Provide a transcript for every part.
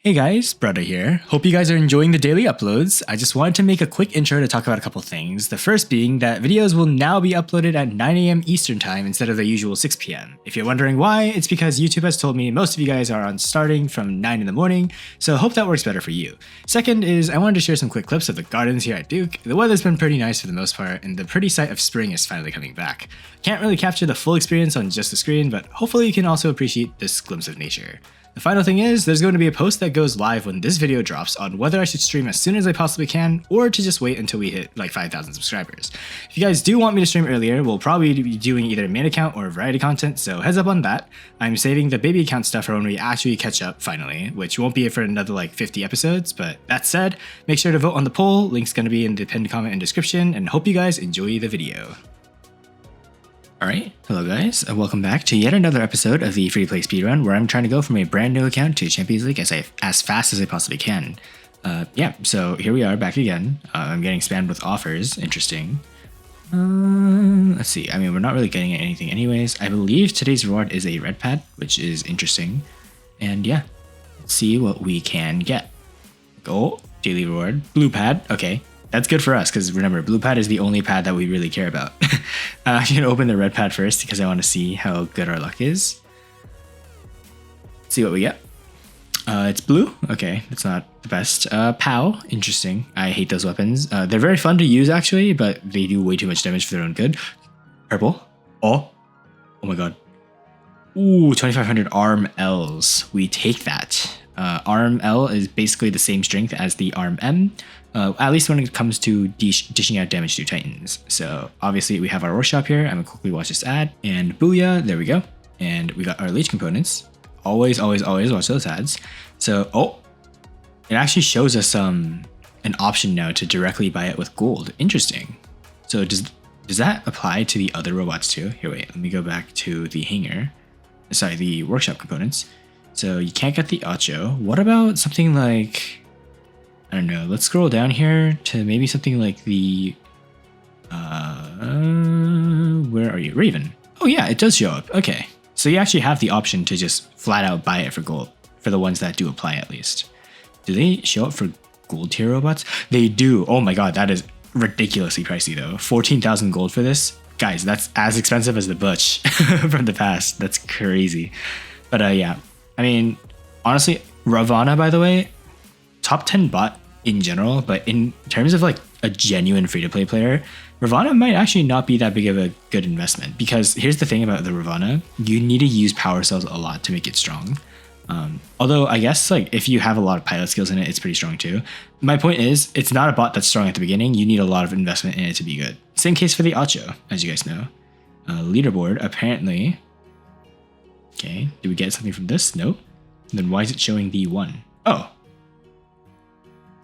Hey guys, Brother here. Hope you guys are enjoying the daily uploads. I just wanted to make a quick intro to talk about a couple things. The first being that videos will now be uploaded at 9 AM Eastern time instead of the usual 6 PM. If you're wondering why, it's because YouTube has told me most of you guys are on starting from 9 in the morning, so hope that works better for you. Second is I wanted to share some quick clips of the gardens here at Duke. The weather's been pretty nice for the most part, and the pretty sight of spring is finally coming back. Can't really capture the full experience on just the screen, but hopefully you can also appreciate this glimpse of nature. The final thing is, there's going to be a post that goes live when this video drops on whether I should stream as soon as I possibly can, or to just wait until we hit like 5,000 subscribers. If you guys do want me to stream earlier, we'll probably be doing either main account or variety content, so heads up on that. I'm saving the baby account stuff for when we actually catch up finally, which won't be for another like 50 episodes, but that said, make sure to vote on the poll, link's gonna be in the pinned comment and description, and hope you guys enjoy the video. Alright, hello guys, and welcome back to yet another episode of the free-to-play speedrun where I'm trying to go from a brand new account to Champions League as fast as I possibly can. Yeah, so here we are back again. I'm getting spammed with offers, interesting. Let's see, I mean we're not really getting anything anyways. I believe today's reward is a red pad, which is interesting. And yeah, let's see what we can get. Oh, daily reward, blue pad, okay. That's good for us, because remember, blue pad is the only pad that we really care about. I'm going to open the red pad first, because I want to see how good our luck is. Let's see what we get. It's blue. Okay, that's not the best. POW, interesting. I hate those weapons. They're very fun to use, actually, but they do way too much damage for their own good. Purple. Oh my god. Ooh, 2,500 ARM Ls. We take that. ARM L is basically the same strength as the ARM M. At least when it comes to dishing out damage to Titans. So obviously we have our workshop here. I'm gonna quickly watch this ad, and booyah, there we go. And we got our leech components. Always watch those ads. So, oh, it actually shows us an option now to directly buy it with gold. Interesting. So does that apply to the other robots too? Here, wait, let me go back to the hangar. Sorry, the workshop components. So you can't get the Ocho. What about something like, I don't know, let's scroll down here to maybe something like the, where are you? Raven. Oh yeah, it does show up. Okay. So you actually have the option to just flat out buy it for gold, for the ones that do apply at least. Do they show up for gold tier robots? They do. Oh my god, that is ridiculously pricey though. 14,000 gold for this? Guys, that's as expensive as the Butch from the past. That's crazy. But yeah, I mean, honestly, Ravana, by the way, top 10 bot in general, but in terms of like a genuine free-to-play player, Ravana might actually not be that big of a good investment, because here's the thing about the Ravana, you need to use power cells a lot to make it strong. Although I guess like if you have a lot of pilot skills in it, it's pretty strong too. My point is, it's not a bot that's strong at the beginning, you need a lot of investment in it to be good. Same case for the Ocho, as you guys know. Leaderboard, apparently. Okay, did we get something from this? No. Then why is it showing the 1?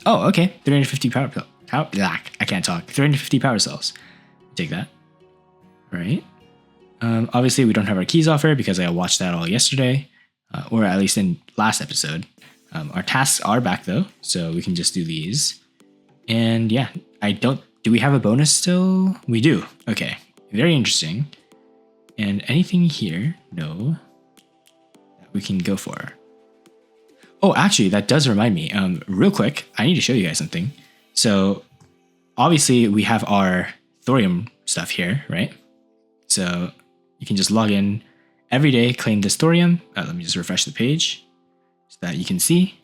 Oh, okay. 350 power. I can't talk. 350 power cells. Take that. All right. Obviously, we don't have our keys offer because I watched that all yesterday, or at least in last episode. Our tasks are back though, so we can just do these. And yeah, do we have a bonus still? We do. Okay. Very interesting. And anything here? No. That we can go for. Oh, actually, that does remind me. Real quick, I need to show you guys something. So, obviously, we have our thorium stuff here, right? So, you can just log in every day, claim this thorium. Let me just refresh the page so that you can see.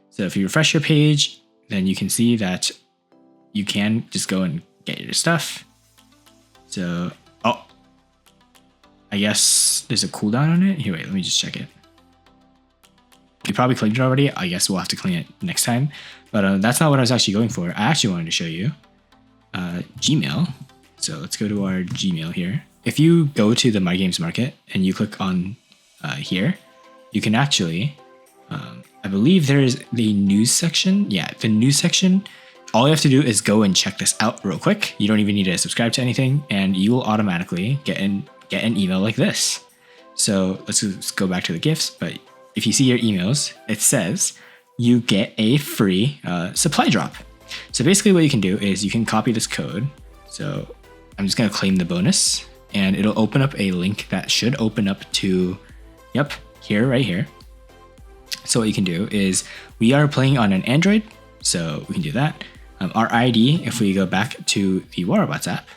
So, if you refresh your page, then you can see that you can just go and get your stuff. So, oh, I guess there's a cooldown on it. Here, wait, let me just check it. You probably claimed it already. I guess we'll have to clean it next time. But that's not what I was actually going for. I actually wanted to show you Gmail. So let's go to our Gmail here. If you go to the My Games Market and you click on here, you can actually, I believe there is the news section. Yeah, the news section. All you have to do is go and check this out real quick. You don't even need to subscribe to anything, and you will automatically get an email like this. So let's just go back to the gifts. But if you see your emails, it says you get a free supply drop. So basically what you can do is you can copy this code. So I'm just going to claim the bonus, and it'll open up a link that should open up to, yep, here, right here. So what you can do is, we are playing on an Android, so we can do that. Our ID, if we go back to the War Robots app,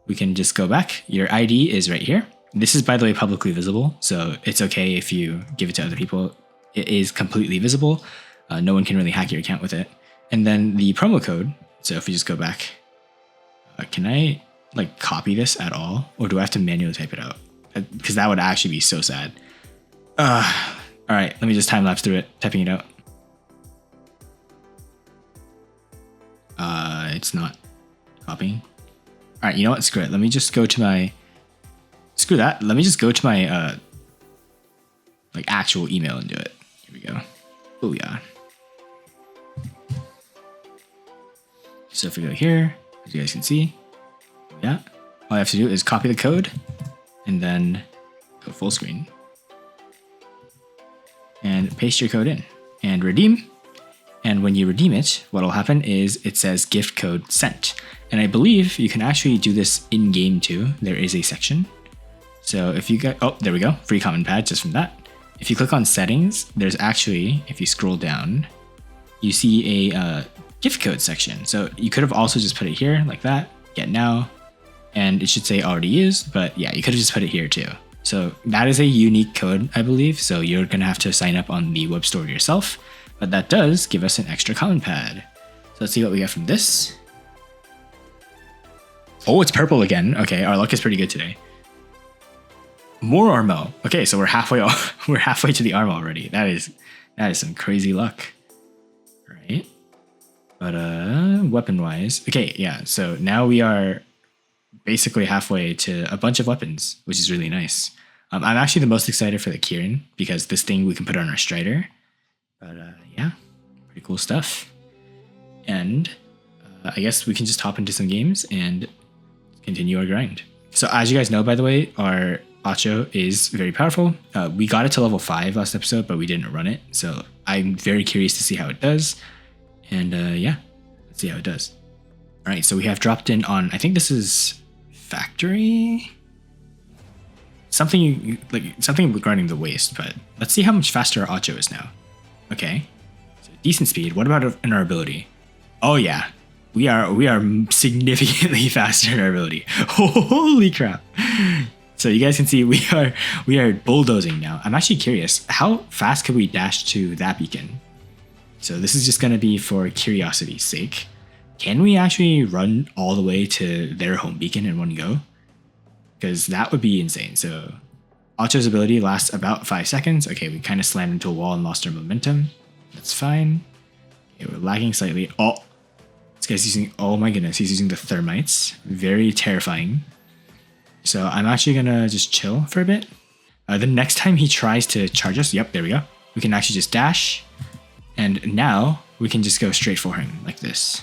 we can just go back. Your ID is right here. This is, by the way, publicly visible, so it's okay if you give it to other people. It is completely visible. No one can really hack your account with it. And then the promo code, so if we just go back, can I like copy this at all? Or do I have to manually type it out? Because that would actually be so sad. All right, let me just time lapse through it, typing it out. It's not copying. All right, you know what? Screw it. Let me just go to my, screw that. Let me just go to my like actual email and do it. Here we go. Oh yeah. So if we go here, as you guys can see, yeah, all I have to do is copy the code and then go full screen and paste your code in and redeem. And when you redeem it, what will happen is it says gift code sent. And I believe you can actually do this in game too. There is a section. So if you get, oh, there we go. Free comment pad just from that. If you click on settings, there's actually, if you scroll down, you see a gift code section. So you could have also just put it here like that, get now, and it should say already used, but yeah, you could have just put it here too. So that is a unique code, I believe. So you're gonna have to sign up on the web store yourself, but that does give us an extra comment pad. So let's see what we get from this. Oh, it's purple again. Okay, our luck is pretty good today. More Armo. Okay, so we're halfway we're halfway to the Armo already. That is some crazy luck. All right. But weapon wise, okay, yeah. So now we are basically halfway to a bunch of weapons, which is really nice. I'm actually the most excited for the Kieran because this thing we can put on our Strider. But yeah, pretty cool stuff. And I guess we can just hop into some games and continue our grind. So as you guys know, by the way, our Acho is very powerful. We got it to level 5 last episode, but we didn't run it. So I'm very curious to see how it does. And yeah, let's see how it does. All right, so we have dropped in on, I think this is factory? Something regarding the waste, but let's see how much faster our Acho is now. Okay, so decent speed. What about in our ability? Oh yeah, we are significantly faster in our ability. Holy crap. So you guys can see we are bulldozing now. I'm actually curious, how fast could we dash to that beacon? So this is just going to be for curiosity's sake. Can we actually run all the way to their home beacon in one go? Because that would be insane. So Acho's ability lasts about 5 seconds. Okay, we kind of slammed into a wall and lost our momentum. That's fine. Okay, we're lagging slightly. Oh, this guy's using, oh my goodness, he's using the thermites. Very terrifying. So I'm actually going to just chill for a bit. The next time he tries to charge us, yep, there we go. We can actually just dash. And now we can just go straight for him like this.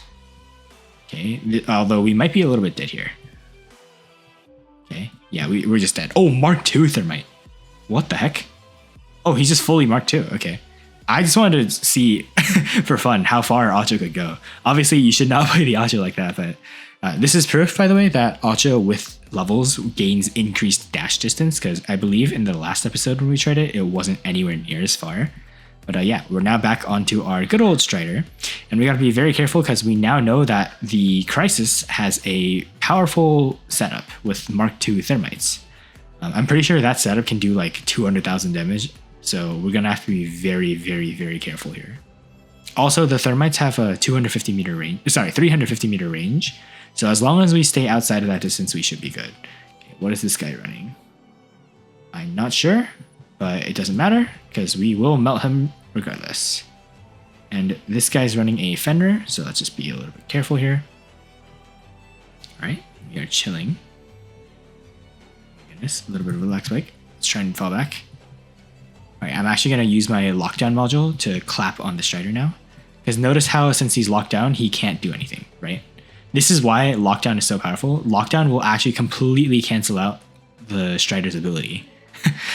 Okay, although we might be a little bit dead here. Okay, yeah, we're just dead. Oh, Mark II thermite. What the heck? Oh, he's just fully Mark II. Okay. I just wanted to see for fun how far Acho could go. Obviously, you should not play the Acho like that, but this is proof, by the way, that Acho with levels gains increased dash distance, because I believe in the last episode when we tried it, it wasn't anywhere near as far. But yeah, we're now back onto our good old Strider, and we got to be very careful because we now know that the Crisis has a powerful setup with Mark II thermites. I'm pretty sure that setup can do like 200,000 damage, so we're gonna have to be very, very, very careful here. Also, the thermites have a 350 meter range. So as long as we stay outside of that distance, we should be good. Okay, what is this guy running? I'm not sure, but it doesn't matter because we will melt him regardless. And this guy's running a Fender, so let's just be a little bit careful here. All right, we are chilling. Goodness, a little bit of a relax bike. Let's try and fall back. All right, I'm actually gonna use my lockdown module to clap on the Strider now. Because notice how since he's locked down, he can't do anything, right? This is why lockdown is so powerful. Lockdown will actually completely cancel out the Strider's ability.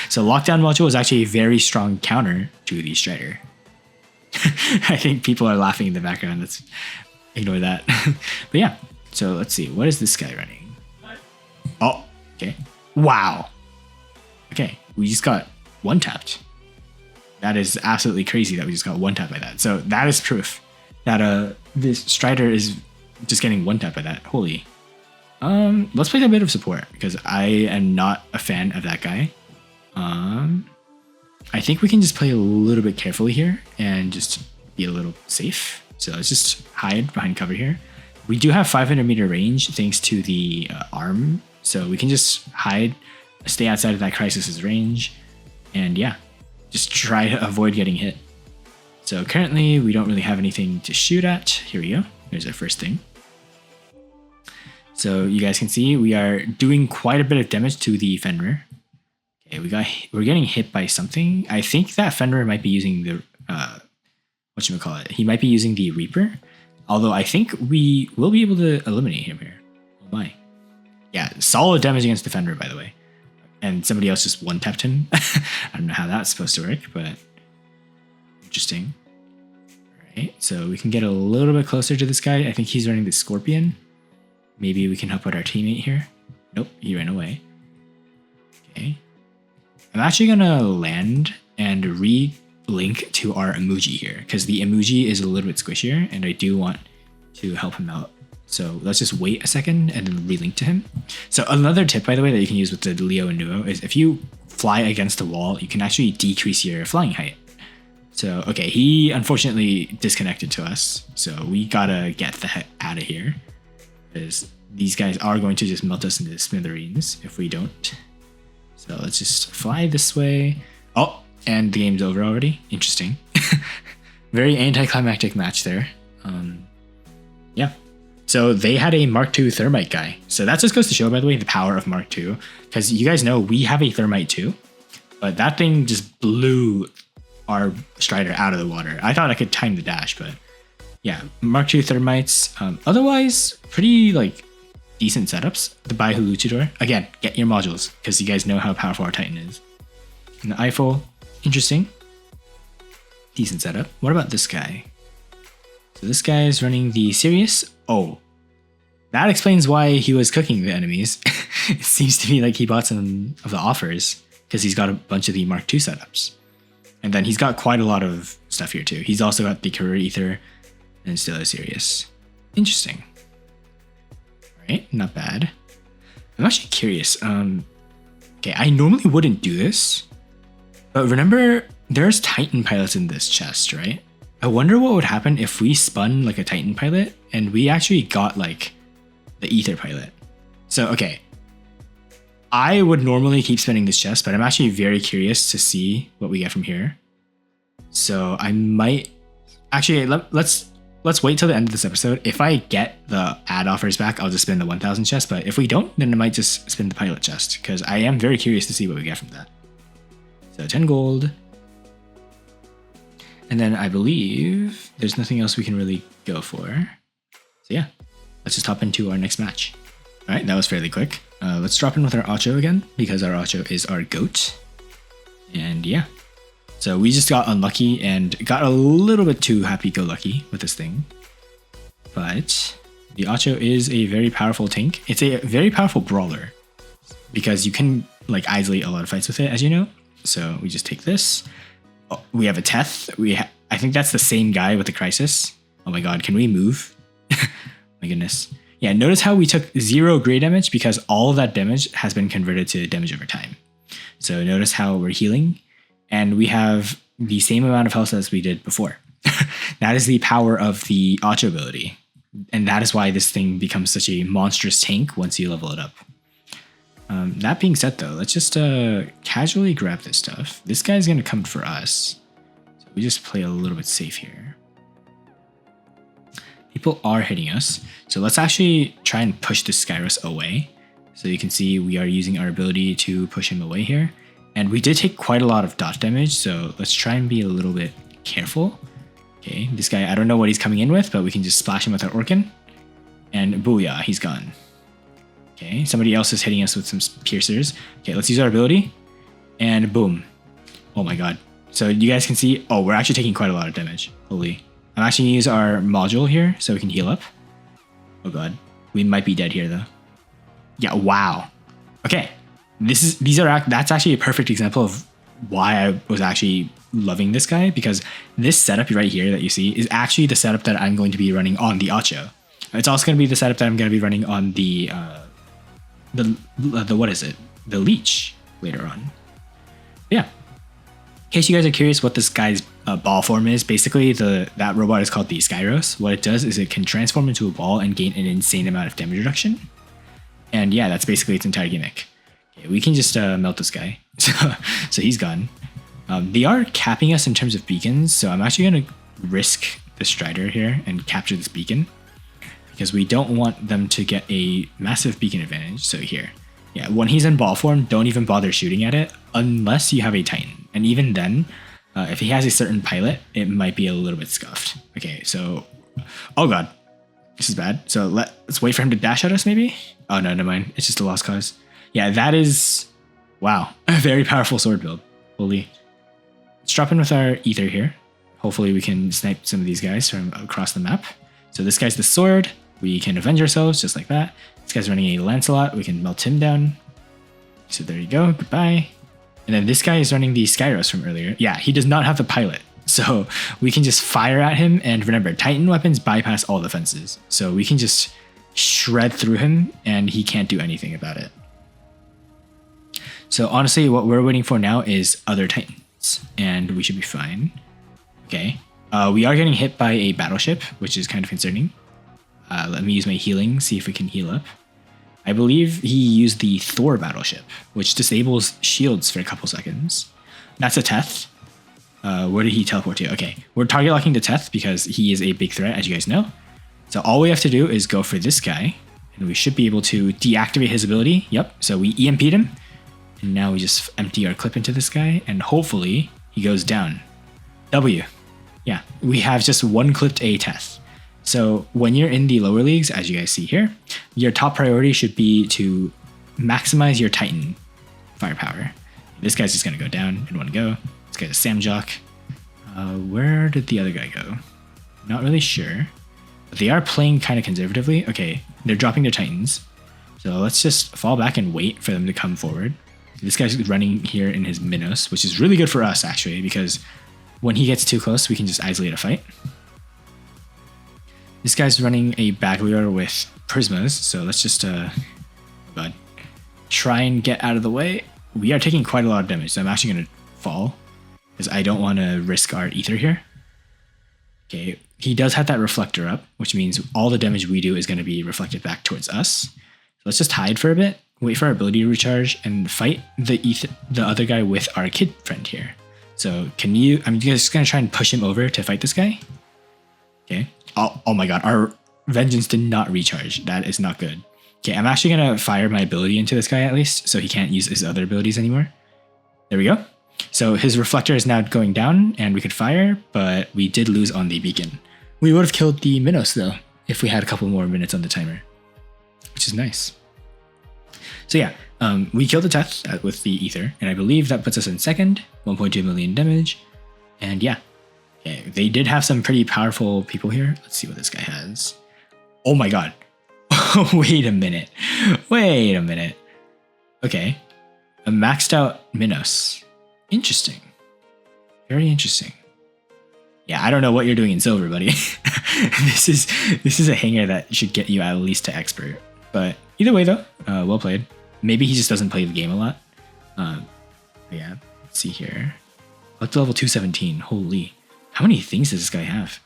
So lockdown module is actually a very strong counter to the Strider. I think people are laughing in the background. Let's ignore that. But yeah, so let's see. What is this guy running? Oh, okay. Wow. Okay, we just got one tapped. That is absolutely crazy that we just got one tap by that. So that is proof that this Strider is just getting one tap by that. Holy. Let's play a bit of support because I am not a fan of that guy. I think we can just play a little bit carefully here and just be a little safe. So let's just hide behind cover here. We do have 500-meter range thanks to the arm. So we can just hide, stay outside of that Crisis's range. And yeah, just try to avoid getting hit. So currently we don't really have anything to shoot at. Here we go. Here's our first thing. So you guys can see we are doing quite a bit of damage to the Fenrir. Okay, we're getting hit by something. I think that Fenrir might be using the whatchamacallit. He might be using the Reaper. Although I think we will be able to eliminate him here. Oh my. Yeah, solid damage against the Fenrir, by the way. And somebody else just one-tapped him. I don't know how that's supposed to work, but interesting. Alright, so we can get a little bit closer to this guy. I think he's running the Scorpion. Maybe we can help out our teammate here. Nope, he ran away. Okay. I'm actually gonna land and re-link to our emoji here because the emoji is a little bit squishier and I do want to help him out. So let's just wait a second and then relink to him. So another tip, by the way, that you can use with the Leo and Nuo is if you fly against the wall, you can actually decrease your flying height. So, okay, he unfortunately disconnected to us. So we gotta get the heck out of here because these guys are going to just melt us into smithereens if we don't. So let's just fly this way. Oh, and the game's over already. Interesting. Very anticlimactic match there. Yeah. So they had a Mark II Thermite guy. So that just goes to show, by the way, the power of Mark II. Because you guys know we have a Thermite too. But that thing just blew our Strider out of the water. I thought I could time the dash, but yeah, Mark II Thermites. Otherwise, pretty like decent setups. The Baihu Luchador. Again, get your modules because you guys know how powerful our Titan is. And the Eiffel, interesting. Decent setup. What about this guy? So this guy is running the Sirius. Oh, that explains why he was cooking the enemies. It seems to me like he bought some of the offers because he's got a bunch of the Mark II setups. And then he's got quite a lot of stuff here too. He's also got the Karra Ether and still a Sirius. Interesting. Right, not bad. I'm actually curious. Okay, I normally wouldn't do this, but remember there's Titan pilots in this chest, right? I wonder what would happen if we spun like a Titan pilot and we actually got like the Ether pilot. So, okay. I would normally keep spinning this chest, but I'm actually very curious to see what we get from here. So I might actually, let's wait till the end of this episode. If I get the ad offers back, I'll just spin the 1000 chest. But if we don't, then I might just spin the pilot chest because I am very curious to see what we get from that. So 10 gold. And then I believe there's nothing else we can really go for. So yeah, let's just hop into our next match. All right, that was fairly quick. Let's drop in with our Ocho again because our Ocho is our GOAT. And yeah, so we just got unlucky and got a little bit too happy-go-lucky with this thing. But the Ocho is a very powerful tank. It's a very powerful brawler because you can like isolate a lot of fights with it, as you know. So we just take this. Oh, we have a Teth. I think that's the same guy with the Crisis. Oh my god, can we move? My goodness. Yeah, notice how we took 0 gray damage because all of that damage has been converted to damage over time. So notice how we're healing and we have the same amount of health as we did before. That is the power of the Ocho ability. And that is why this thing becomes such a monstrous tank once you level it up. That being said though, let's just casually grab this stuff. This guy's gonna come for us. So we just play a little bit safe here. People are hitting us. So let's actually try and push this Skyros away. So you can see we are using our ability to push him away here. And we did take quite a lot of dot damage. So let's try and be a little bit careful. Okay, this guy, I don't know what he's coming in with, but we can just splash him with our Orkin. And booyah, he's gone. Okay, somebody else is hitting us with some piercers. Okay, let's use our ability. And boom. Oh my god. So you guys can see, oh, we're actually taking quite a lot of damage. Holy. I'm actually going to use our module here so we can heal up. Oh god. We might be dead here though. Yeah, wow. Okay. That's actually a perfect example of why I was actually loving this guy because this setup right here that you see is actually the setup that I'm going to be running on the Ocho. It's also going to be the setup that I'm going to be running on the what is it? The Leech later on. Yeah. In case you guys are curious what this guy's ball form is, basically that robot is called the Skyros. What it does is it can transform into a ball and gain an insane amount of damage reduction. And yeah, that's basically its entire gimmick. Okay, we can just melt this guy. So he's gone. They are capping us in terms of beacons, so I'm actually going to risk the Strider here and capture this beacon because we don't want them to get a massive beacon advantage. So here, yeah, when he's in ball form, don't even bother shooting at it unless you have a Titan. And even then, if he has a certain pilot, it might be a little bit scuffed. Okay, so, oh god, this is bad. So let's wait for him to dash at us maybe? Oh no, never mind, it's just a lost cause. Yeah, that is, wow, a very powerful sword build. Holy. Let's drop in with our ether here. Hopefully we can snipe some of these guys from across the map. So this guy's the sword. We can avenge ourselves just like that. This guy's running a Lancelot. We can melt him down. So there you go. Goodbye. And then this guy is running the Skyros from earlier. Yeah, he does not have the pilot. So we can just fire at him. And remember, Titan weapons bypass all defenses. So we can just shred through him and he can't do anything about it. So honestly, what we're waiting for now is other Titans. And we should be fine. Okay. We are getting hit by a battleship, which is kind of concerning. Let me use my healing, see if we can heal up. I believe he used the Thor battleship, which disables shields for a couple seconds. That's a Teth. Where did he teleport to? Okay, we're target locking the Teth because he is a big threat, as you guys know. So all we have to do is go for this guy, and we should be able to deactivate his ability. Yep, so we EMP'd him, and now we just empty our clip into this guy, and hopefully he goes down. W. Yeah, we have just one clipped A Teth. So when you're in the lower leagues, as you guys see here, your top priority should be to maximize your Titan firepower. This guy's just going to go down in one go. This guy's a Samjock. Where did the other guy go? Not really sure. But they are playing kind of conservatively. Okay, they're dropping their Titans. So let's just fall back and wait for them to come forward. This guy's running here in his Minos, which is really good for us actually, because when he gets too close, we can just isolate a fight. This guy's running a Baglior with Prismas, so let's just try and get out of the way. We are taking quite a lot of damage, so I'm actually going to fall because I don't want to risk our ether here. Okay, he does have that reflector up, which means all the damage we do is going to be reflected back towards us. So let's just hide for a bit, wait for our ability to recharge, and fight the other guy with our kid friend here. So I'm just going to try and push him over to fight this guy. Okay. Oh my god, our vengeance did not recharge. That is not good. Okay, I'm actually going to fire my ability into this guy at least, so he can't use his other abilities anymore. There we go. So his reflector is now going down, and we could fire, but we did lose on the beacon. We would have killed the Minos, though, if we had a couple more minutes on the timer, which is nice. So yeah, we killed the Teth with the Ether, and I believe that puts us in second, 1.2 million damage, and yeah. Okay, they did have some pretty powerful people here. Let's see what this guy has. Oh my god. Wait a minute. Wait a minute. Okay. A maxed out Minos. Interesting. Very interesting. Yeah, I don't know what you're doing in silver, buddy. This is a hanger that should get you at least to expert. But either way though, well played. Maybe he just doesn't play the game a lot. Yeah, let's see here. Up to level 217. Holy. How many things does this guy have?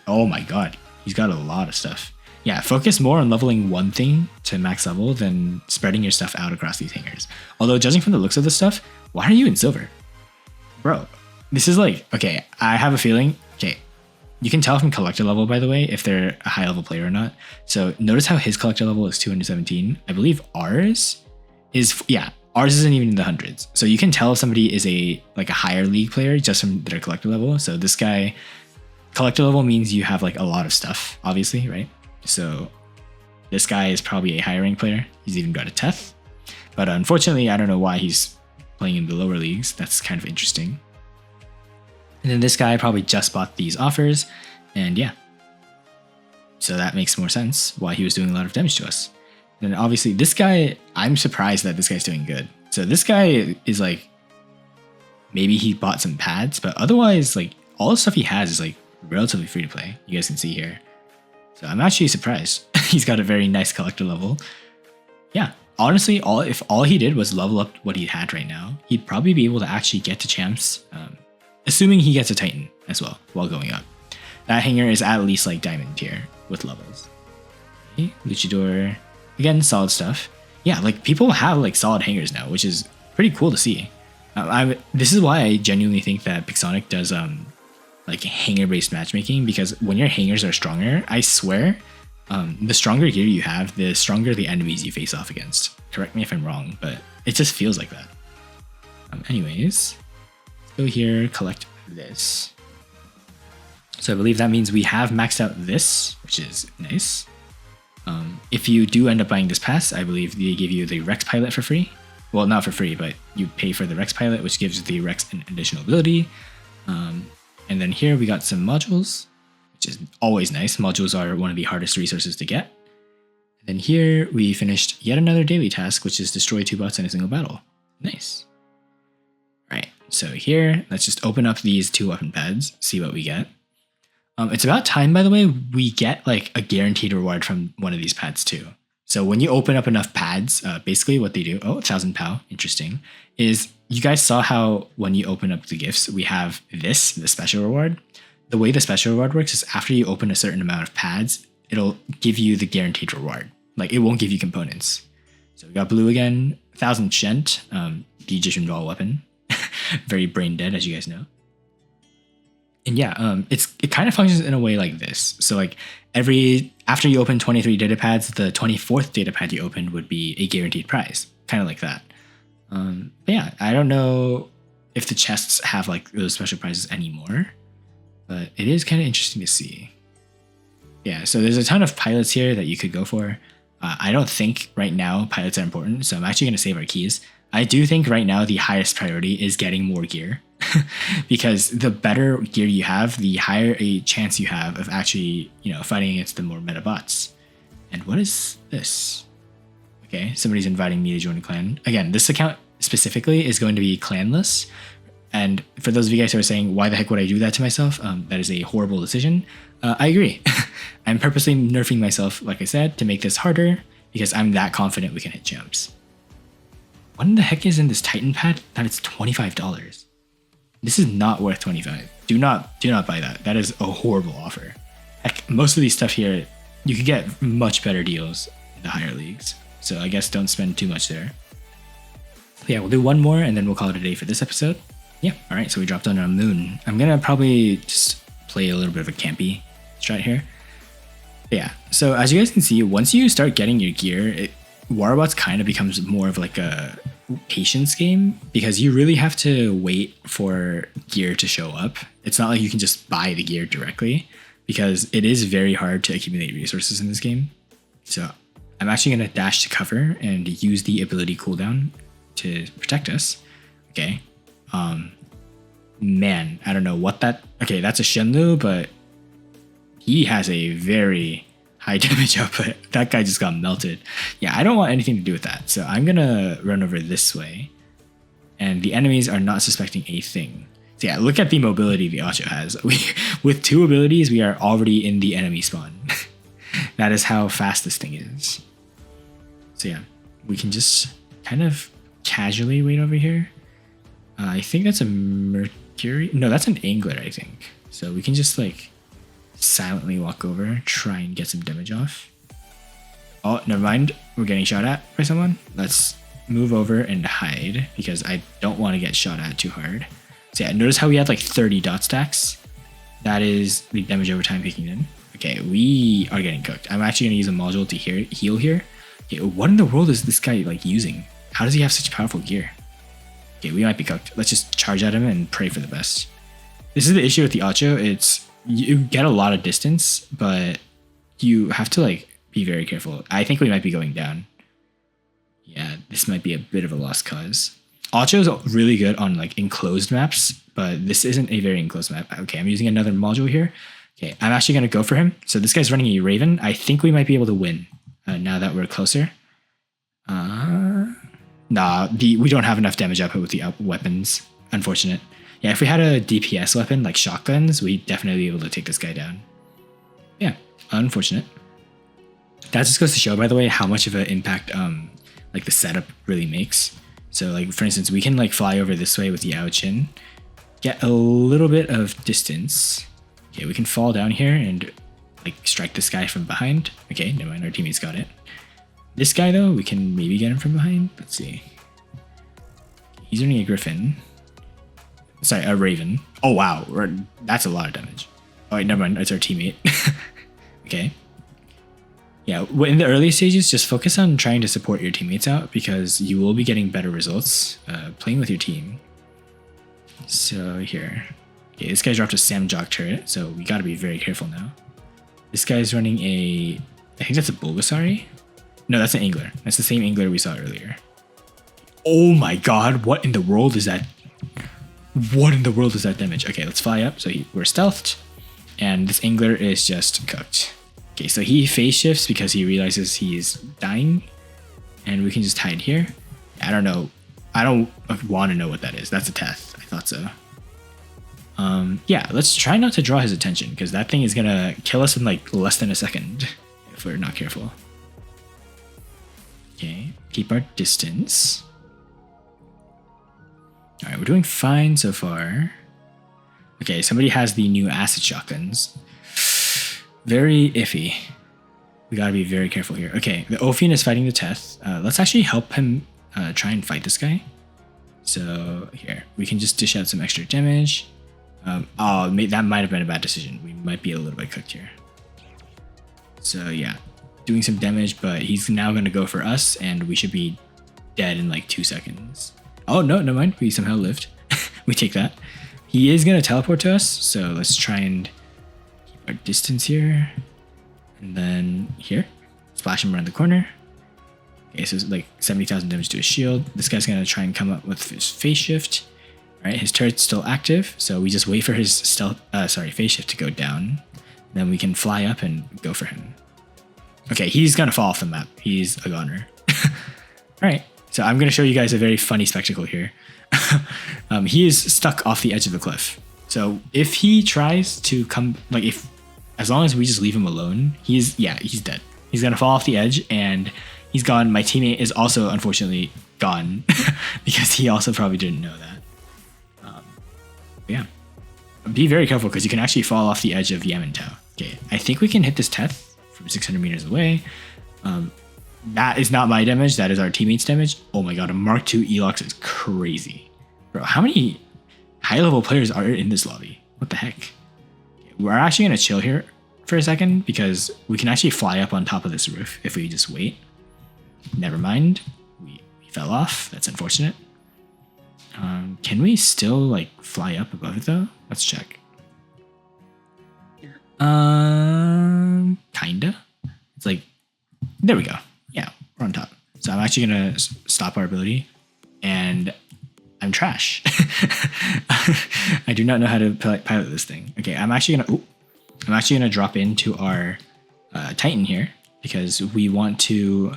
Oh my god, he's got a lot of stuff. Yeah, focus more on leveling one thing to max level than spreading your stuff out across these hangers. Although, judging from the looks of this stuff, why are you in silver? Bro, this is like, okay, I have a feeling, okay, you can tell from collector level, by the way, if they're a high level player or not. So notice how his collector level is 217. I believe ours is, yeah, ours isn't even in the hundreds. So you can tell if somebody is a higher league player just from their collector level. So this guy, collector level means you have like a lot of stuff, obviously, right? So this guy is probably a higher rank player. He's even got a Teth. But unfortunately, I don't know why he's playing in the lower leagues. That's kind of interesting. And then this guy probably just bought these offers. And yeah. So that makes more sense why he was doing a lot of damage to us. And obviously this guy, I'm surprised that this guy's doing good. So this guy is like maybe he bought some pads, but otherwise, like, all the stuff he has is like relatively free to play. You guys can see here. So I'm actually surprised. He's got a very nice collector level. Yeah, honestly, if all he did was level up what he had right now, he'd probably be able to actually get to champs, assuming he gets a Titan as well while going up. That hanger is at least like diamond tier with levels. Okay, Luchador, again, solid stuff. Yeah, like people have like solid hangers now, which is pretty cool to see. This is why I genuinely think that Pixonic does like hanger-based matchmaking, because when your hangers are stronger, I swear, the stronger gear you have, the stronger the enemies you face off against. Correct me if I'm wrong, but it just feels like that. Anyways, let's go here, collect this. So I believe that means we have maxed out this, which is nice. If you do end up buying this pass, I believe they give you the Rex Pilot for free. Well, not for free, but you pay for the Rex Pilot, which gives the Rex an additional ability. And then here we got some modules, which is always nice. Modules are one of the hardest resources to get. And then here we finished yet another daily task, which is destroy 2 bots in a single battle. Nice. All right, so here, let's just open up these 2 weapon pads, see what we get. It's about time, by the way, we get like a guaranteed reward from one of these pads too. So when you open up enough pads, basically what they do, 1,000 POW, interesting, is you guys saw how when you open up the gifts, we have the special reward. The way the special reward works is after you open a certain amount of pads, it'll give you the guaranteed reward. Like it won't give you components. So we got blue again, 1,000 Shent, the Egyptian Ball weapon. Very brain dead, as you guys know. And yeah, it kind of functions in a way like this. So like after you open 23 data pads, the 24th data pad you opened would be a guaranteed prize, kind of like that. But yeah, I don't know if the chests have like those special prizes anymore, but it is kind of interesting to see. Yeah, so there's a ton of pilots here that you could go for. I don't think right now pilots are important, so I'm actually going to save our keys. I do think right now the highest priority is getting more gear. Because the better gear you have, the higher a chance you have of actually, fighting against the more meta bots. And what is this? Okay, somebody's inviting me to join a clan. Again, this account specifically is going to be clanless. And for those of you guys who are saying, why the heck would I do that to myself? That is a horrible decision. I agree. I'm purposely nerfing myself, like I said, to make this harder because I'm that confident we can hit champs. What in the heck is in this Titan pad that it's $25? This is not worth 25. Do not buy that. That is a horrible offer. Heck, most of these stuff here, you could get much better deals in the higher leagues. So I guess don't spend too much there. But yeah, we'll do one more and then we'll call it a day for this episode. Yeah, all right, so we dropped on a moon. I'm gonna probably just play a little bit of a campy strat here. But yeah, so as you guys can see, once you start getting your gear, War Robots kind of becomes more of like a patience game because you really have to wait for gear to show up. It's not like you can just buy the gear directly because it is very hard to accumulate resources in this game. So I'm actually going to dash to cover and use the ability cooldown to protect us. Okay. Man, I don't know what okay, that's a Shenlu, but he has a very high damage output. That guy just got melted. Yeah, I don't want anything to do with that. So I'm gonna run over this way. And the enemies are not suspecting a thing. So yeah, look at the mobility the Acho has. With 2 abilities, we are already in the enemy spawn. That is how fast this thing is. So yeah, we can just kind of casually wait over here. I think that's a Mercury. No, that's an Angler, I think. So we can just like silently walk over, try and get some damage off. Oh, never mind. We're getting shot at by someone. Let's move over and hide because I don't want to get shot at too hard. So yeah, notice how we had like 30 dot stacks. That is the damage over time kicking in. Okay, we are getting cooked. I'm actually going to use a module to heal here. Okay, what in the world is this guy like using? How does he have such powerful gear? Okay, we might be cooked. Let's just charge at him and pray for the best. This is the issue with the Acho. You get a lot of distance, but you have to like be very careful. I think we might be going down. Yeah, this might be a bit of a lost cause. Acho is really good on like enclosed maps, but this isn't a very enclosed map. Okay, I'm using another module here. Okay, I'm actually going to go for him. So this guy's running a Raven. I think we might be able to win now that we're closer. Nah, we don't have enough damage output with the weapons. unfortunate. Yeah, if we had a DPS weapon like shotguns, we'd definitely be able to take this guy down. Yeah, unfortunate. That just goes to show, by the way, how much of an impact like the setup really makes. So like for instance, we can like fly over this way with the Yao Chin, get a little bit of distance. Okay, we can fall down here and like strike this guy from behind. Okay, never mind, our teammates got it. This guy though, we can maybe get him from behind. Let's see. He's running a Griffin. Sorry, a Raven. Oh wow, that's a lot of damage. Oh wait, never mind, it's our teammate. Okay. Yeah, in the early stages, just focus on trying to support your teammates out because you will be getting better results playing with your team. So here. Okay, this guy's dropped a Sam Jock turret, so we gotta be very careful now. This guy's running a... I think that's a Bulbasaur? No, that's an Angler. That's the same Angler we saw earlier. Oh my god, what in the world is that? What in the world is that damage? Okay, let's fly up. So we're stealthed, and this Angler is just cooked. Okay, so he phase shifts because he realizes he's dying, and we can just hide here. I don't know. I don't want to know what that is. That's a test. I thought so. Yeah, let's try not to draw his attention because that thing is gonna kill us in like less than a second if we're not careful. Okay, keep our distance. All right, we're doing fine so far. Okay, somebody has the new acid shotguns. Very iffy. We gotta be very careful here. Okay, the Ophion is fighting the Teth. Let's actually help him try and fight this guy. So here, we can just dish out some extra damage. Oh, that might have been a bad decision. We might be a little bit cooked here. So yeah, doing some damage, but he's now gonna go for us and we should be dead in like 2 seconds. Oh no, never mind, we somehow lived. We take that. He is gonna teleport to us, so let's try and keep our distance here. And then here, splash him around the corner. Okay, so it's like 70,000 damage to his shield. This guy's gonna try and come up with his phase shift. All right, his turret's still active, so we just wait for his phase shift to go down. Then we can fly up and go for him. Okay, he's gonna fall off the map. He's a goner. All right, so I'm gonna show you guys a very funny spectacle here. He is stuck off the edge of the cliff. So if he tries to come, like as long as we just leave him alone, he's dead. He's gonna fall off the edge and he's gone. My teammate is also unfortunately gone because he also probably didn't know that. Yeah, be very careful because you can actually fall off the edge of Yamantau. Okay, I think we can hit this Teth from 600 meters away. That is not my damage, that is our teammate's damage. Oh my god, a Mark II Elox is crazy. Bro, how many high-level players are in this lobby? What the heck? We're actually going to chill here for a second because we can actually fly up on top of this roof if we just wait. Never mind, we fell off, that's unfortunate. Can we still like fly up above it though? Let's check. Kinda. It's like, there we go. Yeah, we're on top. So I'm actually gonna stop our ability, and I'm trash. I do not know how to pilot this thing. Okay, I'm actually gonna drop into our Titan here because we want to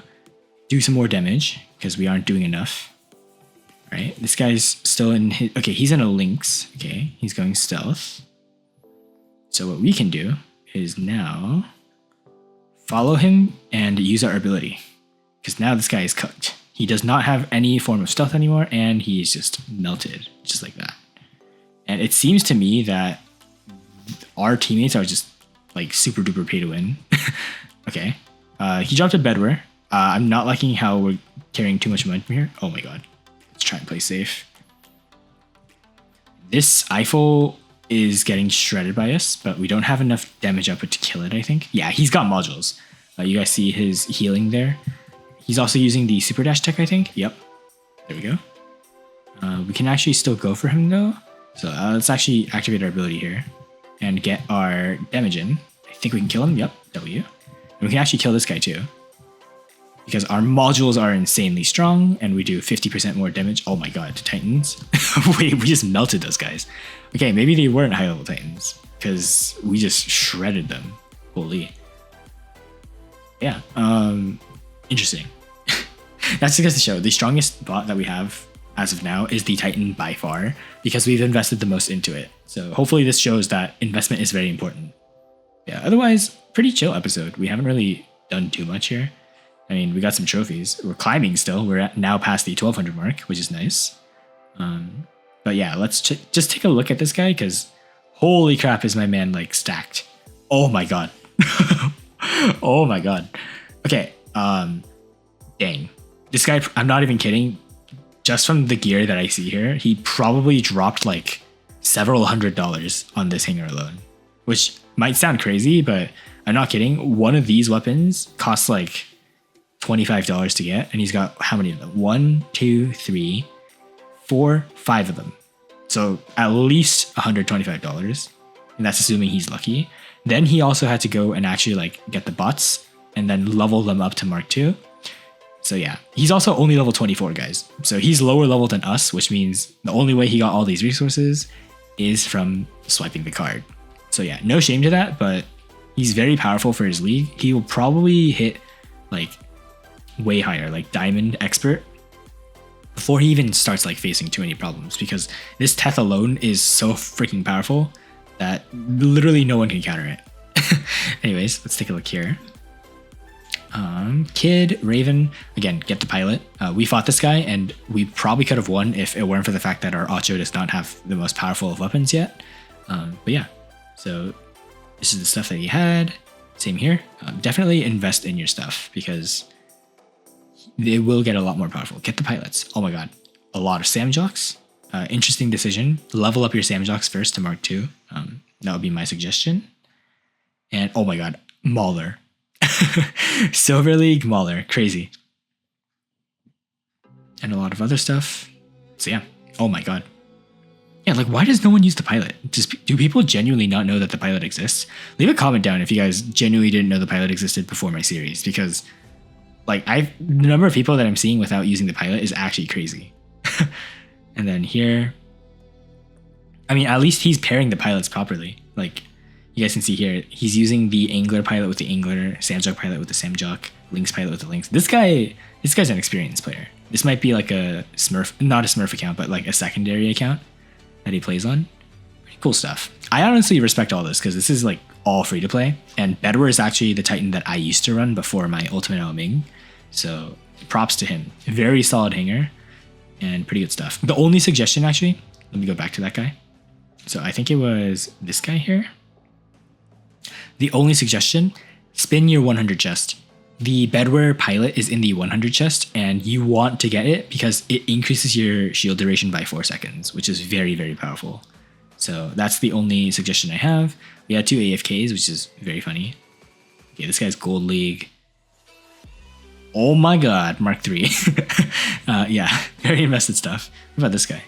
do some more damage because we aren't doing enough. All right, this guy's still in his, okay, he's in a Lynx. Okay, he's going stealth. So what we can do is now follow him and use our ability because now this guy is cooked. He does not have any form of stealth anymore and he's just melted just like that. And it seems to me that our teammates are just like super duper pay to win. Okay, he dropped a Bedware. I'm not liking how we're carrying too much momentum here. Oh my god. Let's try and play safe. This Eiffel is getting shredded by us, but we don't have enough damage output to kill it, I think. Yeah, he's got modules. You guys see his healing there. He's also using the super dash tech, I think. Yep. There we go. We can actually still go for him though. So let's actually activate our ability here and get our damage in. I think we can kill him. Yep, W. And we can actually kill this guy too, because our modules are insanely strong and we do 50% more damage. Oh my god, to Titans. Wait, we just melted those guys. Okay, maybe they weren't high level Titans because we just shredded them. Holy. Yeah, interesting. That's because the show, the strongest bot that we have as of now, is the Titan by far because we've invested the most into it. So hopefully this shows that investment is very important. Yeah, otherwise, pretty chill episode. We haven't really done too much here. I mean, we got some trophies. We're climbing still. We're now past the 1200 mark, which is nice. But yeah, let's just take a look at this guy because holy crap is my man like stacked. Oh my god. Oh my god. Okay, dang. This guy, I'm not even kidding. Just from the gear that I see here, he probably dropped like several $100s on this hanger alone, which might sound crazy, but I'm not kidding. One of these weapons costs like $25 to get, and he's got how many of them? 1, 2, 3, 4, 5 of them. So at least $125, and that's assuming he's lucky. Then he also had to go and actually like get the bots and then level them up to Mark 2. So yeah, he's also only level 24, guys. So he's lower level than us, which means the only way he got all these resources is from swiping the card. So yeah, no shame to that, but he's very powerful for his league. He will probably hit like way higher, like Diamond Expert, before he even starts like facing too many problems, because this Teth alone is so freaking powerful that literally no one can counter it. Anyways, let's take a look here. Kid, Raven, again, get the pilot. We fought this guy and we probably could have won if it weren't for the fact that our Ocho does not have the most powerful of weapons yet. But yeah, so this is the stuff that he had. Same here. Definitely invest in your stuff because they will get a lot more powerful. Get the pilots. Oh my god, a lot of Samjocks. Interesting decision. Level up your Samjocks first to Mark 2. That would be my suggestion. And oh my god, Mauler. Silver League Mauler, crazy. And a lot of other stuff. So yeah, oh my god. Yeah, like why does no one use the pilot? Do people genuinely not know that the pilot exists? Leave a comment down if you guys genuinely didn't know the pilot existed before my series, because like the number of people that I'm seeing without using the pilot is actually crazy. And then here, I mean, at least he's pairing the pilots properly. Like you guys can see here, he's using the Angler pilot with the Angler, Samjock pilot with the Samjock, Lynx pilot with the Lynx. This guy's an experienced player. This might be like a Smurf, not a Smurf account, but like a secondary account that he plays on. Pretty cool stuff. I honestly respect all this because this is like all free to play. And Bedwar is actually the Titan that I used to run before my Ultimate Ao Ming. So props to him. Very solid hanger and pretty good stuff. The only suggestion actually, let me go back to that guy. So I think it was this guy here. The only suggestion, spin your 100 chest. The Bedwar pilot is in the 100 chest and you want to get it because it increases your shield duration by 4 seconds, which is very, very powerful. So that's the only suggestion I have. We had 2 AFKs, which is very funny. Okay, this guy's Gold League. Oh my god, Mark 3. Yeah, very invested stuff. What about this guy?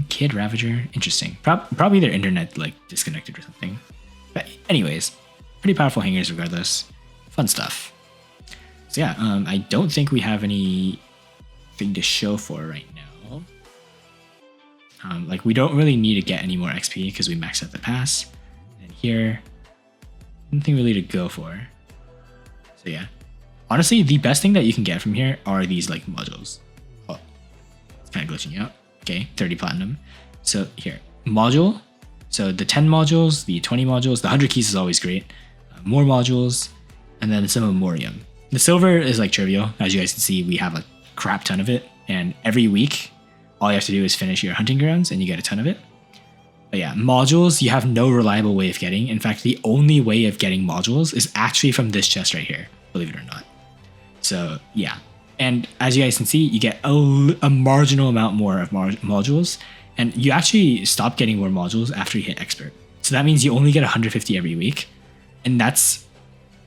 Kid Ravager, interesting. Probably their internet like disconnected or something. But anyways, pretty powerful hangers regardless. Fun stuff. So yeah, I don't think we have anything to show for right now. Like we don't really need to get any more XP because we maxed out the pass. And here, nothing really to go for. So yeah, honestly, the best thing that you can get from here are these like modules. Oh, it's kind of glitching out. Okay, 30 platinum. So here, module. So the 10 modules, the 20 modules, the 100 keys is always great. More modules, and then some Memoriam. The silver is like trivial. As you guys can see, we have a crap ton of it. And every week, all you have to do is finish your hunting grounds and you get a ton of it. But yeah, modules, you have no reliable way of getting. In fact, the only way of getting modules is actually from this chest right here, believe it or not. So yeah. And as you guys can see, you get a marginal amount more of modules, and you actually stop getting more modules after you hit expert. So that means you only get 150 every week, and that's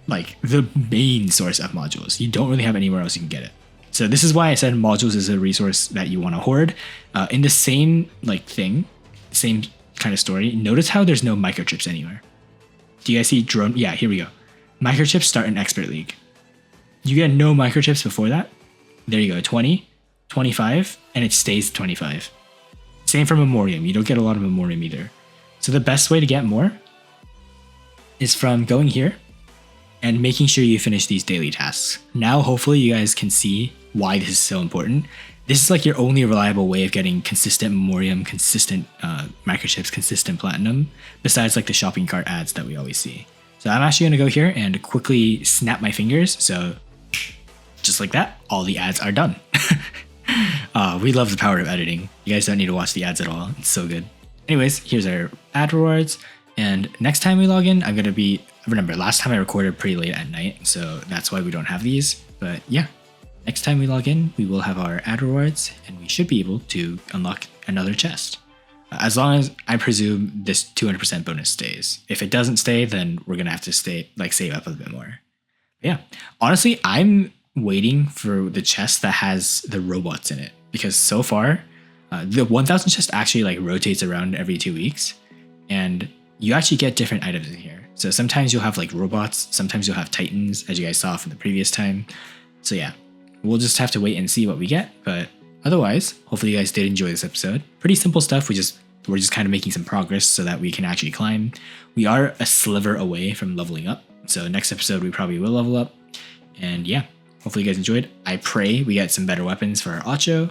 like the main source of modules. You don't really have anywhere else you can get it. So this is why I said modules is a resource that you want to hoard. In the same like thing, same kind of story, notice how there's no microchips anywhere. Do you guys see drone? Yeah, here we go. Microchips start in expert league. You get no microchips before that. There you go, 20, 25, and it stays 25. Same for Memoriam. You don't get a lot of Memoriam either. So the best way to get more is from going here and making sure you finish these daily tasks. Now, hopefully you guys can see why this is so important. This is like your only reliable way of getting consistent memoriam, consistent microchips, consistent platinum, besides like the shopping cart ads that we always see. So I'm actually gonna go here and quickly snap my fingers. So just like that, all the ads are done. We love the power of editing. You guys don't need to watch the ads at all. It's so good. Anyways, here's our ad rewards. And next time we log in, I'm gonna be, remember last time I recorded pretty late at night, so that's why we don't have these. But yeah, next time we log in, we will have our ad rewards and we should be able to unlock another chest. As long as I presume this 200% bonus stays. If it doesn't stay, then we're gonna have to save up a bit more. Yeah, honestly, I'm waiting for the chest that has the robots in it, because so far, the 1000 chest actually like rotates around every 2 weeks, and you actually get different items in here. So sometimes you'll have like robots, sometimes you'll have titans, as you guys saw from the previous time. So yeah, we'll just have to wait and see what we get. But otherwise, hopefully you guys did enjoy this episode. Pretty simple stuff. We're just kind of making some progress so that we can actually climb. We are a sliver away from leveling up. So next episode, we probably will level up. And yeah, hopefully you guys enjoyed. I pray we get some better weapons for our Acho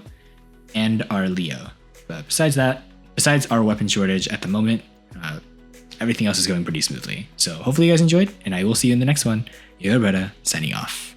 and our Leo. But besides that, besides our weapon shortage at the moment, everything else is going pretty smoothly. So hopefully you guys enjoyed, and I will see you in the next one. Yvette signing off.